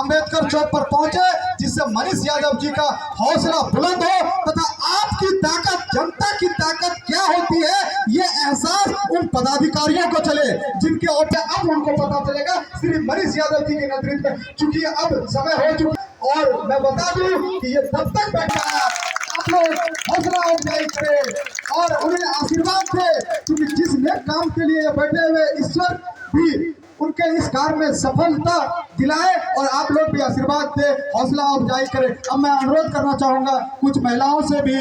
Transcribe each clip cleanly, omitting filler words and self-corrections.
अंबेडकर चौक पर पहुंचे, जिससे मनीष यादव जी का हौसला बुलंद हो तथा आपकी ताकत, जनता की ताकत क्या होती है ये एहसास उन पदाधिकारियों को चले जिनके ओर अब उनको पता चलेगा श्री मनीष यादव जी के नेतृत्व में, क्योंकि अब समय हो चुका। और मैं बता दूं कि ये तब तक बैठा है, आप लोग हौसला अफजाई करें और उन्हें आशीर्वाद दे, क्योंकि जिस नेक काम के लिए बैठे हुए ईश्वर भी उनके इस कार्य में सफलता दिलाए और आप लोग भी आशीर्वाद दे, हौसला अफजाई करें। अब मैं अनुरोध करना चाहूंगा कुछ महिलाओं से भी,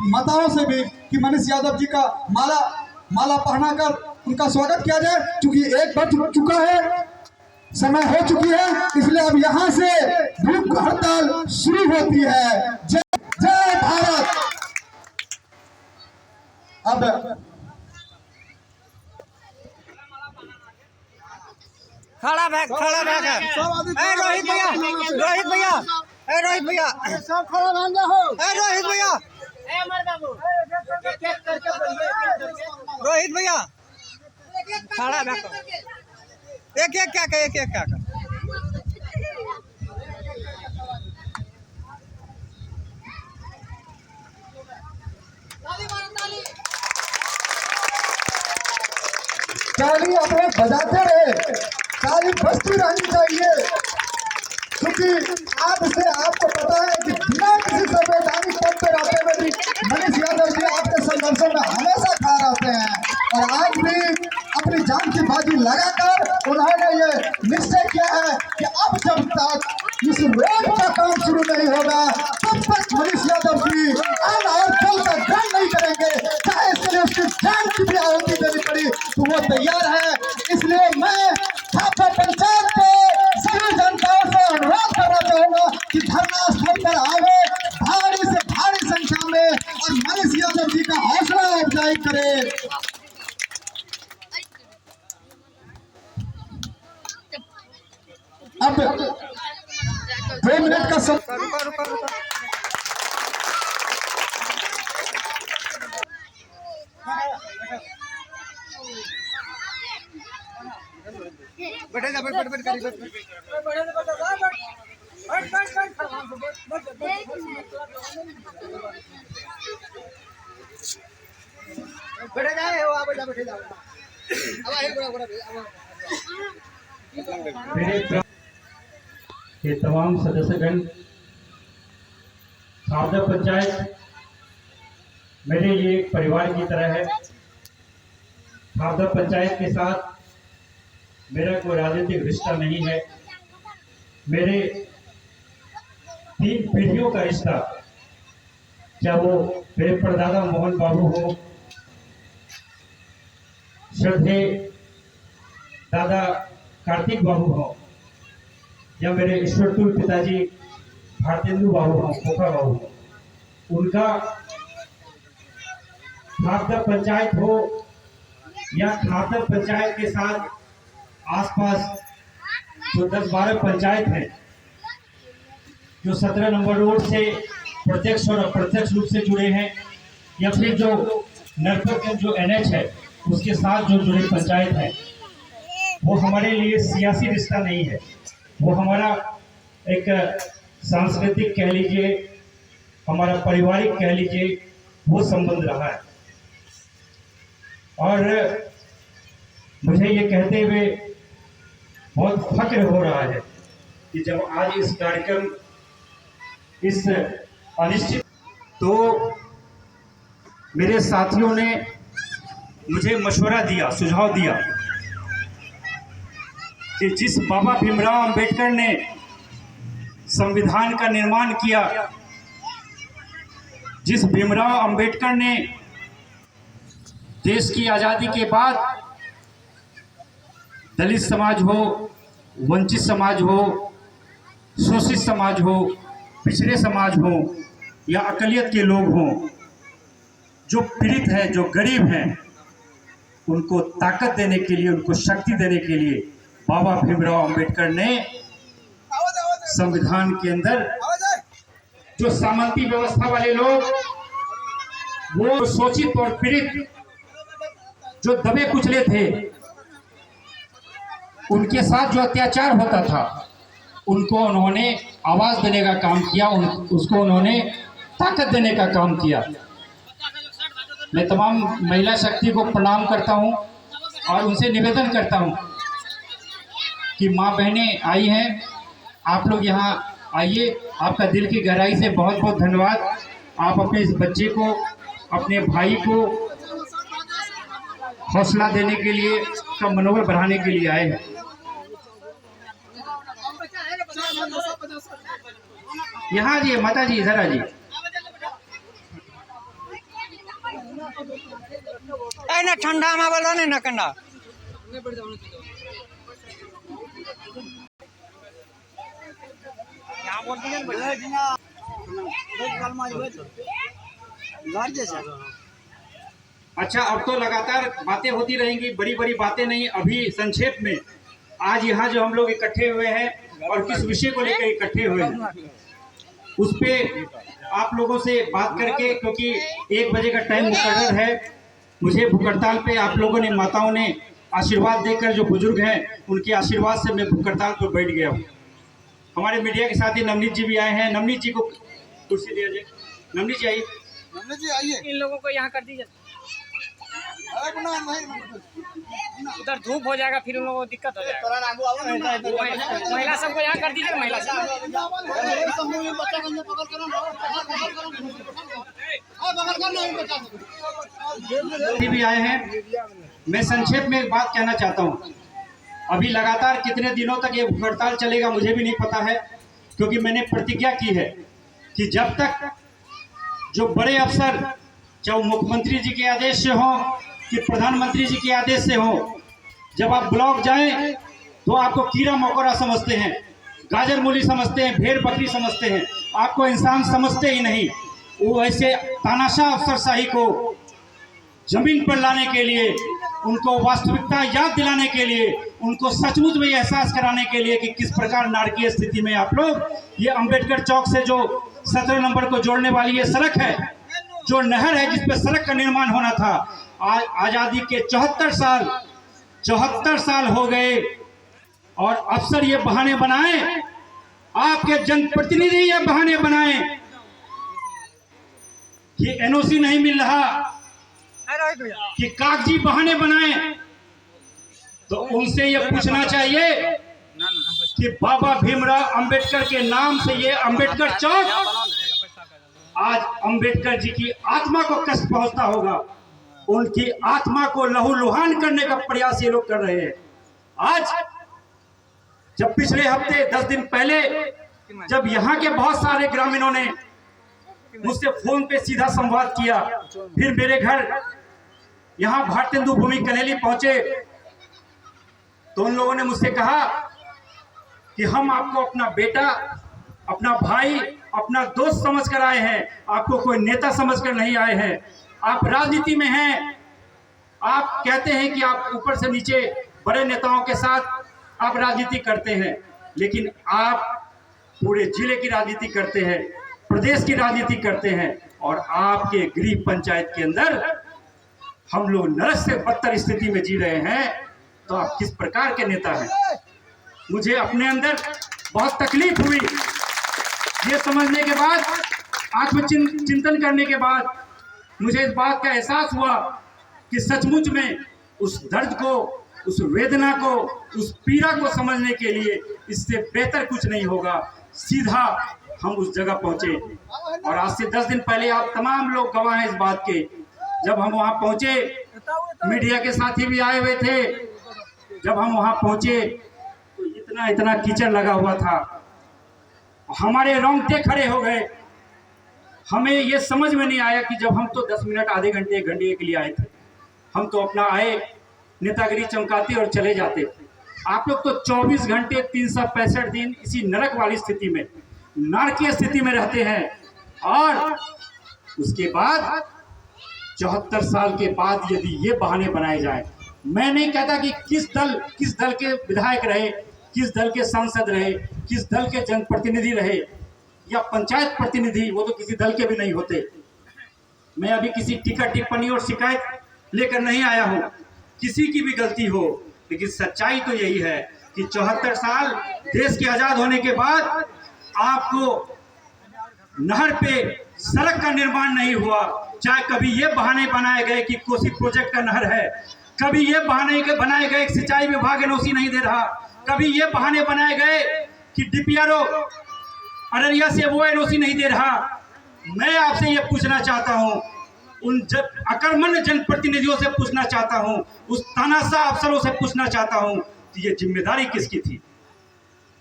माताओं से भी कि मनीष यादव जी का माला पहनाकर उनका स्वागत किया जाए, क्योंकि 1 बज चुका है, समय हो चुकी है, इसलिए अब यहाँ से भूख हड़ताल शुरू होती है। जय भारत। अब खड़ा बैग रोहित भैया, रोहित भैया सब खड़ा बन जाओ। रोहित भैया, रोहित भैया खड़ा बैग एक क्या कर ताली अपने बजाते रहे, ताली बजती रहनी चाहिए, क्योंकि आज से आपको पता है कि बिना किसी संवैधानिक पद पर रहते हुए भी मनीष यादव जी आपके संघर्षों में हमेशा खड़ा रहते हैं और आज भी अपनी जान की बाजी लगाकर उन्होंने ये निश्चय किया है कि अब जब तक इस रोड का काम शुरू नहीं होगा तब तक मनीष यादव जी अन्न और जल का ग्रहण नहीं करेंगे, चाहे इसके लिए उसकी जान की भी आहुति देनी पड़ी तो वो तैयार है। इसलिए मैं छापा पंचायत के सभी जनताओं से अनुरोध करना चाहूंगा कि धरना स्थल पर आवे भारी से भारी संख्या में और मनीष यादव जी का हौसला अफजाई करे। अब 2 मिनट का समय बैठे जा, बैठ बैठे जाओ। मेरे के तमाम सदस्यगण, खारदा पंचायत मेरे लिए एक परिवार की तरह है। खारदा पंचायत के साथ मेरा कोई राजनीतिक रिश्ता नहीं है, मेरे 3 पीढ़ियों का रिश्ता, चाहे वो मेरे परदादा मोहन बाबू हो, श्रद्धेय दादा कार्तिक बाबू हो, या मेरे ईश्वरतुल पिताजी भारतेंदु बाबू हो, पोखरा बाबू हो, उनका खारदा पंचायत हो या खारदा पंचायत के साथ आसपास जो 10-12 पंचायत हैं जो 17 नंबर रोड से प्रत्यक्ष और अप्रत्यक्ष रूप से जुड़े हैं, या फिर जो नरपतगंज जो NH है उसके साथ जो जुड़े पंचायत हैं, वो हमारे लिए सियासी रिश्ता नहीं है, वो हमारा एक सांस्कृतिक कह लीजिए, हमारा पारिवारिक कह लीजिए, वो संबंध रहा है। और मुझे ये कहते हुए बहुत फक्र हो रहा है कि जब आज इस कार्यक्रम, इस अनिश्चित, तो मेरे साथियों ने मुझे मशवरा दिया, सुझाव दिया कि जिस बाबा भीमराव अंबेडकर ने संविधान का निर्माण किया, जिस भीमराव अंबेडकर ने देश की आज़ादी के बाद दलित समाज हो, वंचित समाज हो, शोषित समाज हो, पिछड़े समाज हो या अकलियत के लोग हों, जो पीड़ित हैं, जो गरीब हैं, उनको ताकत देने के लिए, उनको शक्ति देने के लिए बाबा भीमराव अंबेडकर ने संविधान के अंदर जो सामंती व्यवस्था वाले लोग, वो शोषित और पीड़ित, जो दबे कुचले थे, उनके साथ जो अत्याचार होता था, उनको उन्होंने आवाज़ देने का काम किया, उसको उन्होंने ताकत देने का काम किया। मैं तमाम महिला शक्ति को प्रणाम करता हूं और उनसे निवेदन करता हूं कि माँ बहनें आई हैं, आप लोग यहाँ आइए। आपका दिल की गहराई से बहुत बहुत धन्यवाद। आप अपने इस बच्चे को, अपने भाई को हौसला देने के लिए, उसका मनोबल बढ़ाने के लिए आए हैं। यहाँ जी माता जी, इधर आ जी। ना ठंडा में बोलो नहीं ना कंडा। यहाँ बोल अच्छा, अब तो लगातार बातें होती रहेंगी, बड़ी बड़ी बातें नहीं। अभी संक्षेप में आज यहाँ जो हम लोग इकट्ठे हुए हैं और किस विषय को लेकर इकट्ठे हुए हैं, उस पे आप लोगों से बात करके, क्योंकि 1 बजे का टाइम मुकर्रर है, मुझे भूख हड़ताल पे आप लोगों ने, माताओं ने आशीर्वाद देकर, जो बुजुर्ग हैं उनके आशीर्वाद से मैं भूख हड़ताल पर बैठ गया हूँ। हमारे मीडिया के साथ ही नवनीत जी भी आए हैं। नवनीत जी को कुर्सी दिया जाए। नवनीत जी आइए। नवनीत जी आइए। इन लोगों को यहाँ कर दीजिए, उधर धूप हो जाएगा, फिर उन लोगों को दिक्कत हो जाएगा। महिला सबको यहाँ कर दीजिए। महिला भी आए हैं। मैं संक्षेप में एक बात कहना चाहता हूँ। अभी लगातार कितने दिनों तक ये भूख हड़ताल चलेगा मुझे भी नहीं पता है, क्योंकि मैंने प्रतिज्ञा की है कि जब तक जो बड़े अफसर, चाहे मुख्यमंत्री जी के आदेश से हो कि प्रधानमंत्री जी के आदेश से हो, जब आप ब्लॉक जाएं तो आपको कीड़ा मकोड़ा समझते हैं, गाजर मूली समझते हैं, भेड़ बकरी समझते हैं, आपको इंसान समझते ही नहीं। वो ऐसे तानाशाह अफसरशाही को जमीन पर लाने के लिए, उनको वास्तविकता याद दिलाने के लिए, उनको सचमुच में एहसास कराने के लिए कि किस प्रकार नारकीय स्थिति में आप लोग, ये अंबेडकर चौक से जो 17 नंबर को जोड़ने वाली ये सड़क है, जो नहर है जिस पे सड़क का निर्माण होना था, आज आज़ादी के 74 साल हो गए और अफसर ये बहाने बनाए, आपके जनप्रतिनिधि ये बहाने बनाए कि एनओसी नहीं मिल रहा, कि कागजी बहाने बनाए। तो उनसे ये पूछना चाहिए कि बाबा भीमराव अंबेडकर के नाम से ये अंबेडकर चौक, आज अंबेडकर जी की आत्मा को कष्ट पहुंचता होगा, उनकी आत्मा को लहूलुहान करने का प्रयास ये लोग कर रहे हैं। आज जब पिछले हफ्ते 10 दिन पहले जब यहाँ के बहुत सारे ग्रामीणों ने मुझसे फोन पे सीधा संवाद किया, फिर मेरे घर यहाँ भारतेंदु भूमि कनेली पहुंचे, तो उन लोगों ने मुझसे कहा कि हम आपको अपना बेटा, अपना भाई, अपना दोस्त समझ कर आए हैं, आपको कोई नेता समझ कर नहीं आए हैं। आप राजनीति में हैं, आप कहते हैं कि आप ऊपर से नीचे बड़े नेताओं के साथ आप राजनीति करते हैं, लेकिन आप पूरे जिले की राजनीति करते हैं, प्रदेश की राजनीति करते हैं, और आपके गृह पंचायत के अंदर हम लोग नरक से बदतर स्थिति में जी रहे हैं। तो आप किस प्रकार के नेता हैं? मुझे अपने अंदर बहुत तकलीफ हुई, ये समझने के बाद, आत्मचिंतन करने के बाद मुझे इस बात का एहसास हुआ कि सचमुच में उस दर्द को, उस वेदना को, उस पीड़ा को समझने के लिए इससे बेहतर कुछ नहीं होगा। सीधा हम उस जगह पहुंचे, और आज से 10 दिन पहले आप तमाम लोग गवाह हैं इस बात के। जब हम वहां पहुंचे, मीडिया के साथी भी आए हुए थे, जब हम वहां पहुंचे तो इतना कीचड़ लगा हुआ था, हमारे रोंगटे खड़े हो गए। हमें ये समझ में नहीं आया कि जब हम तो 10 मिनट, आधे घंटे, 1 घंटे के लिए आए थे, हम तो अपना आए, नेतागिरी चमकाते और चले जाते। आप लोग तो 24 घंटे 365 दिन इसी नरक वाली स्थिति में, नारकीय स्थिति में रहते हैं। और उसके बाद 74 साल के बाद यदि ये बहाने बनाए जाए, मैं नहीं कहता कि किस दल के विधायक रहे, किस दल के सांसद रहे, किस दल के जनप्रतिनिधि रहे या पंचायत प्रतिनिधि, वो तो किसी दल के भी नहीं होते। मैं अभी किसी टीका टिप्पणी और शिकायत लेकर नहीं आया हूँ, किसी की भी गलती हो, लेकिन सच्चाई तो यही है कि कि 74 साल देश के आजाद होने के बाद आपको नहर पे सड़क का निर्माण नहीं हुआ। चाहे कभी ये बहाने बनाए गए कि कोसी प्रोजेक्ट का नहर है, कभी ये बहाने के बनाए गए कि सिंचाई विभाग एनओसी नहीं दे रहा, कभी ये बहाने बनाए गए कि डीपीआरओ अररिया से वो एनओसी नहीं दे रहा। मैं आपसे ये पूछना चाहता हूँ, उन अकर्मण्य जनप्रतिनिधियों से पूछना चाहता हूँ, उस तानाशाह अफसरों से पूछना चाहता हूँ कि ये जिम्मेदारी किसकी थी?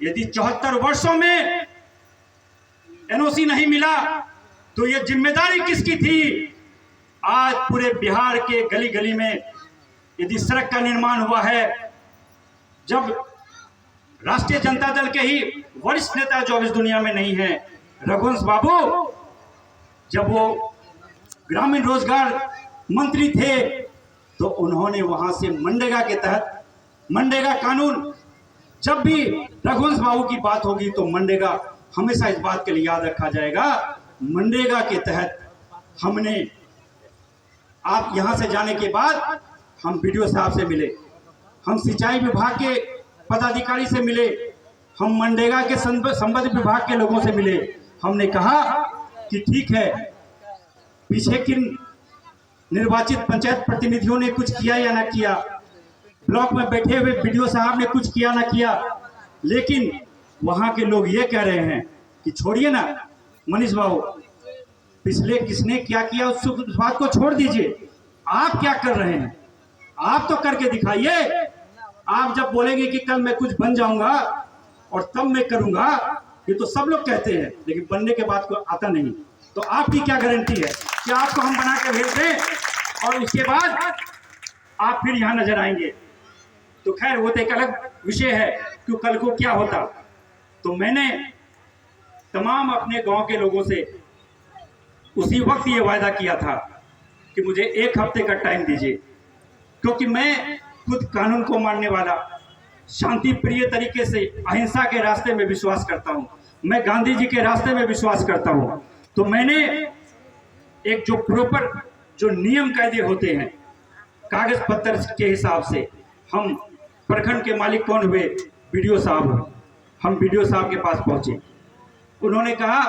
यदि 74 वर्षों में एनओसी नहीं मिला तो ये जिम्मेदारी किसकी थी? आज पूरे बिहार के गली गली में यदि सड़क का निर्माण हुआ है, जब राष्ट्रीय जनता दल के ही वरिष्ठ नेता जो इस दुनिया में नहीं है, रघुवंश बाबू, जब वो ग्रामीण रोजगार मंत्री थे तो उन्होंने वहां से मनरेगा के तहत, मनरेगा कानून, जब भी रघुवंश बाबू की बात होगी तो मनरेगा हमेशा इस बात के लिए याद रखा जाएगा। मनरेगा के तहत हमने, आप यहां से जाने के बाद हम बीडीओ साहब से मिले, हम सिंचाई विभाग के पदाधिकारी से मिले, हम मनरेगा के संबंधित विभाग के लोगों से मिले। हमने कहा कि ठीक है, पीछे किन निर्वाचित पंचायत प्रतिनिधियों ने कुछ किया या ना किया, ब्लॉक में बैठे हुए बीडीओ साहब ने कुछ किया ना किया, लेकिन वहां के लोग ये कह रहे हैं कि छोड़िए ना मनीष बाबू, पिछले किसने क्या किया उस बात को छोड़ दीजिए, आप क्या कर रहे हैं आप तो करके दिखाइए। आप जब बोलेंगे कि कल मैं कुछ बन जाऊंगा और तब मैं करूंगा, ये तो सब लोग कहते हैं, लेकिन बनने के बाद कोई आता नहीं। तो आपकी क्या गारंटी है कि आपको हम बना कर भेज दें और उसके बाद आप फिर यहाँ नजर आएंगे? तो खैर वो तो एक अलग विषय है कि कल को क्या होता। तो मैंने तमाम अपने गांव के लोगों से उसी वक्त ये वायदा किया था कि मुझे 1 हफ्ते का टाइम दीजिए, क्योंकि मैं खुद कानून को मानने वाला, शांति प्रिय तरीके से अहिंसा के रास्ते में विश्वास करता हूं, मैं गांधी जी के रास्ते में विश्वास करता हूं। तो मैंने एक जो प्रॉपर जो नियम कायदे होते हैं कागज पत्र के हिसाब से, हम प्रखंड के मालिक कौन हुए? बीडीओ साहब हुए। हम बीडीओ साहब के पास पहुंचे, उन्होंने कहा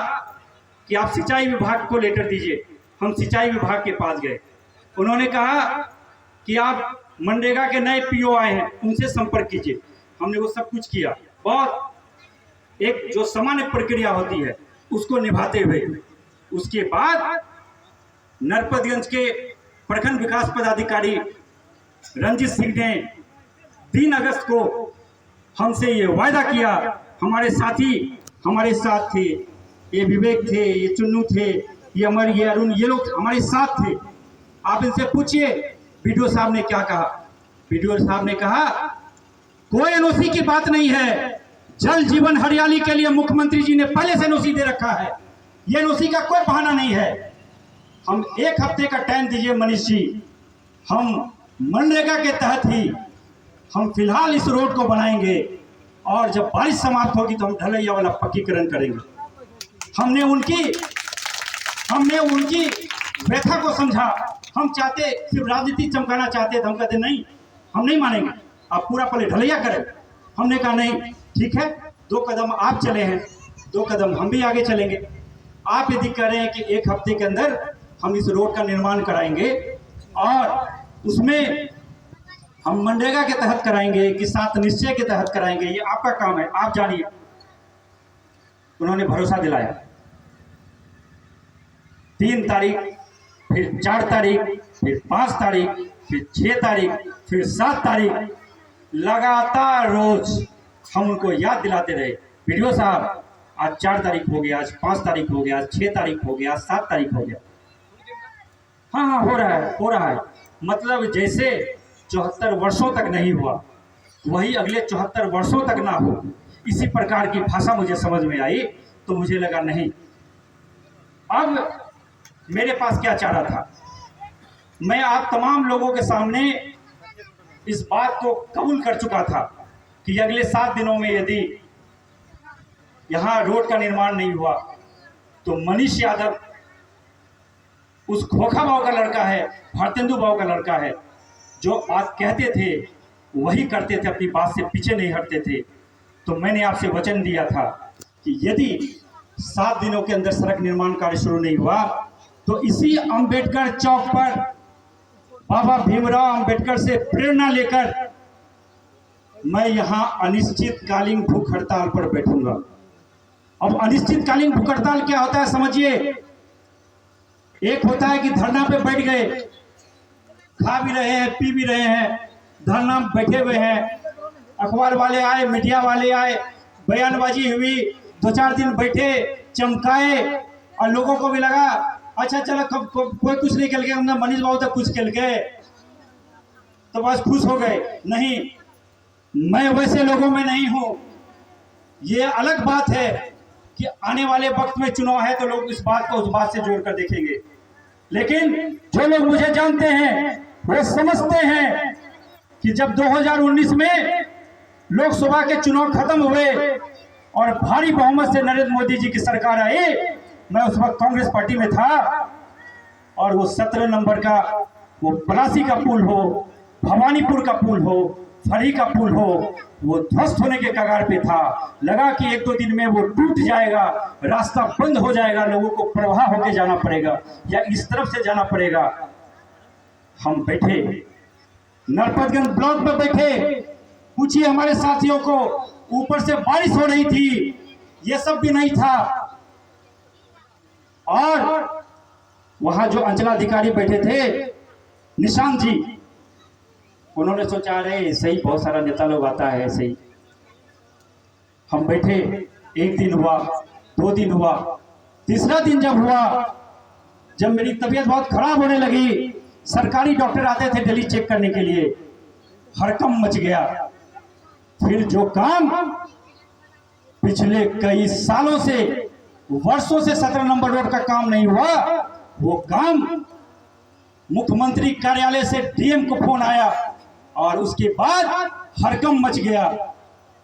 कि आप सिंचाई विभाग को लेटर दीजिए। हम सिंचाई विभाग के पास गए, उन्होंने कहा कि आप मनरेगा के नए पीओ आए हैं, उनसे संपर्क कीजिए। हमने वो सब कुछ किया, बहुत एक जो सामान्य प्रक्रिया होती है उसको निभाते हुए। उसके बाद नरपतगंज के प्रखंड विकास पदाधिकारी रंजीत सिंह ने 3 अगस्त को हमसे ये वायदा किया, हमारे साथी हमारे साथ थे, ये विवेक थे, ये चुन्नू थे, ये अमर, ये अरुण, ये लोग हमारे साथ थे। आप इनसे पूछिए बीडीओ साहब ने क्या कहा। बीडीओ साहब ने कहा कोई एनओसी की बात नहीं है, जल जीवन हरियाली के लिए मुख्यमंत्री जी ने पहले से एनओसी दे रखा है, ये एनओसी का कोई बहाना नहीं है। हम 1 हफ्ते का टाइम दीजिए मनीष जी, हम मनरेगा के तहत ही हम फिलहाल इस रोड को बनाएंगे और जब बारिश समाप्त होगी तो हम ढलैया वाला पक्कीकरण करेंगे। हमने उनकी व्यथा को समझा। हम चाहते सिर्फ राजनीति चमकाना चाहते थे, हम कहते नहीं, हम नहीं मानेंगे, आप पूरा पहले ढलैया करें। हमने कहा नहीं, ठीक है, 2 कदम आप चले हैं, 2 कदम हम भी आगे चलेंगे। आप यदि कह रहे हैं कि 1 हफ्ते के अंदर हम इस रोड का निर्माण कराएंगे और उसमें हम मनरेगा के तहत कराएंगे कि 7 निश्चय के तहत कराएंगे, ये आपका काम है, आप जानिए। उन्होंने भरोसा दिलाया। 3 तारीख, फिर 4 तारीख, फिर 5 तारीख, फिर 6 तारीख, फिर 7 तारीख, लगातार रोज हम उनको याद दिलाते रहे, बीडीओ साहब आज 4 तारीख हो गया, आज 5 तारीख हो गया, आज 6 तारीख हो गया, आज 7 तारीख हो गया। हाँ, हो रहा है। मतलब जैसे 74 वर्षों तक नहीं हुआ, वही अगले 74 वर्षों तक ना हो, इसी प्रकार की भाषा मुझे समझ में आई। तो मुझे लगा नहीं, अब मेरे पास क्या चारा था। मैं आप तमाम लोगों के सामने इस बात को कबूल कर चुका था कि अगले 7 दिनों में यदि यहाँ रोड का निर्माण नहीं हुआ तो मनीष यादव उस खोखा बाबू का लड़का है, भारतेंदु बाबू का लड़का है, जो बात कहते थे वही करते थे, अपनी बात से पीछे नहीं हटते थे। तो मैंने आपसे वचन दिया था कि यदि 7 दिनों के अंदर सड़क निर्माण कार्य शुरू नहीं हुआ तो इसी अंबेडकर चौक पर बाबा भीमराव अंबेडकर से प्रेरणा लेकर मैं यहाँ अनिश्चितकालीन भूख हड़ताल पर बैठूंगा। अब अनिश्चितकालीन भूख हड़ताल क्या होता है समझिए। एक होता है कि धरना पे बैठ गए, खा भी रहे हैं, पी भी रहे हैं, धरना में बैठे हुए हैं, अखबार वाले आए, मीडिया वाले आए, बयानबाजी हुई, 2-4 दिन बैठे, चमकाए और लोगों को भी लगा अच्छा चलो कोई कुछ नहीं खेल के, हमने मनीष बाबू तक कुछ खेल के तो बस खुश हो गए। नहीं, मैं वैसे लोगों में नहीं हूं। ये अलग बात है कि आने वाले वक्त में चुनाव है तो लोग इस बात को उस बात से जोड़कर देखेंगे, लेकिन जो लोग मुझे जानते हैं वो समझते हैं कि जब 2019 में लोकसभा के चुनाव खत्म हुए और भारी बहुमत से नरेंद्र मोदी जी की सरकार आई, मैं उस वक्त कांग्रेस पार्टी में था और वो 17 नंबर का वो पलासी का पुल हो, भवानीपुर का पुल हो, फरी का पुल हो, वो ध्वस्त होने के कगार पे था। लगा कि 1-2 दिन में वो टूट जाएगा, रास्ता बंद हो जाएगा, लोगों को प्रवाह होके जाना पड़ेगा या इस तरफ से जाना पड़ेगा। हम बैठे नरपतगंज ब्लॉक में बैठे, पूछिए हमारे साथियों को, ऊपर से बारिश हो रही थी, ये सब भी नहीं था। और वहां जो अंचलाधिकारी बैठे थे निशांत जी, उन्होंने सोचा रहे सही बहुत सारा नेता लोग आता है ऐसे ही। हम बैठे, 1 दिन हुआ, 2 दिन हुआ, तीसरा दिन जब हुआ, जब मेरी तबीयत बहुत खराब होने लगी, सरकारी डॉक्टर आते थे दिल्ली चेक करने के लिए, हड़कंप मच गया। फिर जो काम पिछले कई सालों से, वर्षों से 17 नंबर रोड का काम नहीं हुआ, वो काम मुख्यमंत्री कार्यालय से डीएम को फोन आया और उसके बाद हड़कंप मच गया।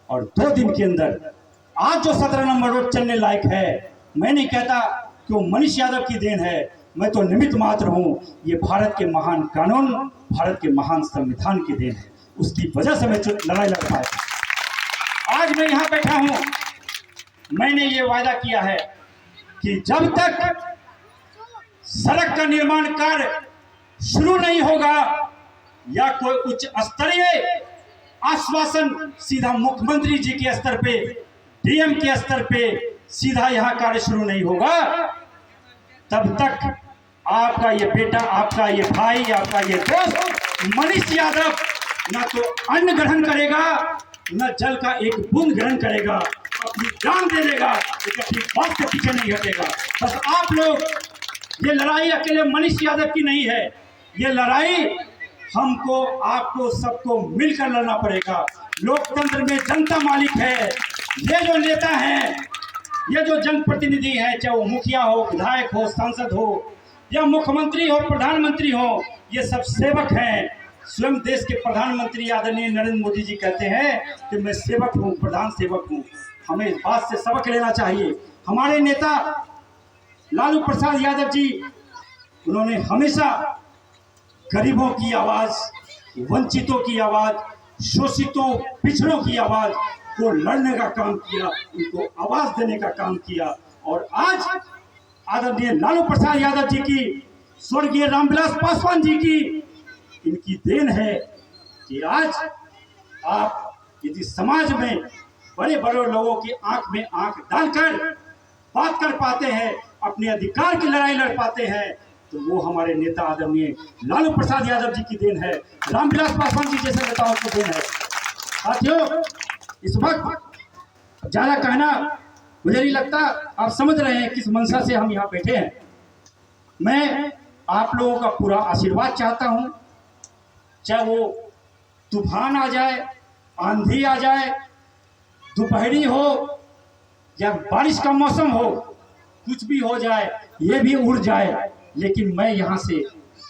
और 2 दिन के अंदर आज जो 17 नंबर रोड चलने लायक है, मैं नहीं कहता कि वो मनीष यादव की देन है, मैं तो निमित्त मात्र हूं। ये भारत के महान कानून, भारत के महान संविधान की देन है, उसकी वजह से मैं लड़ाई लड़ पाया। आज मैं यहां बैठा हूं, मैंने ये वादा किया है कि जब तक सड़क का निर्माण कार्य शुरू नहीं होगा या कोई उच्च स्तरीय आश्वासन सीधा मुख्यमंत्री जी के स्तर पे, डीएम के स्तर पे सीधा यहां कार्य शुरू नहीं होगा, तब तक आपका ये बेटा, आपका ये भाई, आपका ये दोस्त मनीष यादव ना तो अन्न ग्रहण करेगा, न जल का एक बूंद ग्रहण करेगा, अपनी जान दे देगा, लेकिन अपनी बात से पीछे नहीं हटेगा। बस आप लोग, ये लड़ाई अकेले मनीष यादव की नहीं है, ये लड़ाई हमको, आपको, सबको मिलकर लड़ना पड़ेगा। लोकतंत्र में जनता मालिक है। ये जो नेता हैं, ये जो जनप्रतिनिधि हैं, चाहे वो मुखिया हो, विधायक हो, सांसद हो या मुख्यमंत्री हो, प्रधानमंत्री हो, ये सब सेवक हैं। स्वयं देश के प्रधानमंत्री आदरणीय नरेंद्र मोदी जी कहते हैं कि मैं सेवक हूं, प्रधान सेवक हूं। हमें इस बात से सबक लेना चाहिए। हमारे नेता लालू प्रसाद यादव जी, उन्होंने हमेशा गरीबों की आवाज, वंचितों की आवाज, शोषितों, पिछड़ों की आवाज को लड़ने का काम किया, उनको आवाज देने का काम किया। और आज आदरणीय लालू प्रसाद यादव जी की, स्वर्गीय रामविलास पासवान जी की, इनकी देन है कि आज आप यदि समाज में बड़े बड़े लोगों की आंख में आंख डालकर बात कर पाते हैं, अपने अधिकार की लड़ाई लड़ पाते हैं, तो वो हमारे नेता आदरणीय लालू प्रसाद यादव जी की देन है, रामविलास पासवान जी जैसे नेताओं की देन है। साथियों, इस वक्त ज्यादा कहना मुझे नहीं लगता, आप समझ रहे हैं किस मंशा से हम यहाँ बैठे हैं। मैं आप लोगों का पूरा आशीर्वाद चाहता हूँ, चाहे वो तूफान आ जाए, आंधी आ जाए, दोपहरी हो या बारिश का मौसम हो, कुछ भी हो जाए, ये भी उड़ जाए, लेकिन मैं यहाँ से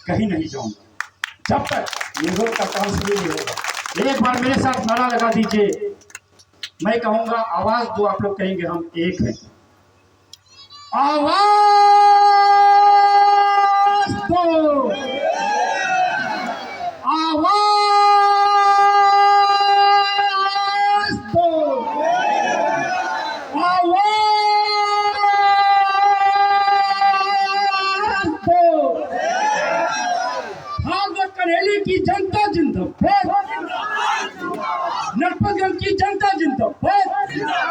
कहीं नहीं जाऊंगा जब तक ये रोड का काम शुरू नहीं होगा। एक बार मेरे साथ नारा लगा दीजिए, मैं कहूंगा आवाज दो, आप लोग कहेंगे हम एक हैं। आवाज दो, आवाज कन्हेली की जनता जिंदाबाद, नरपतगंज की जनता जिंदाबाद।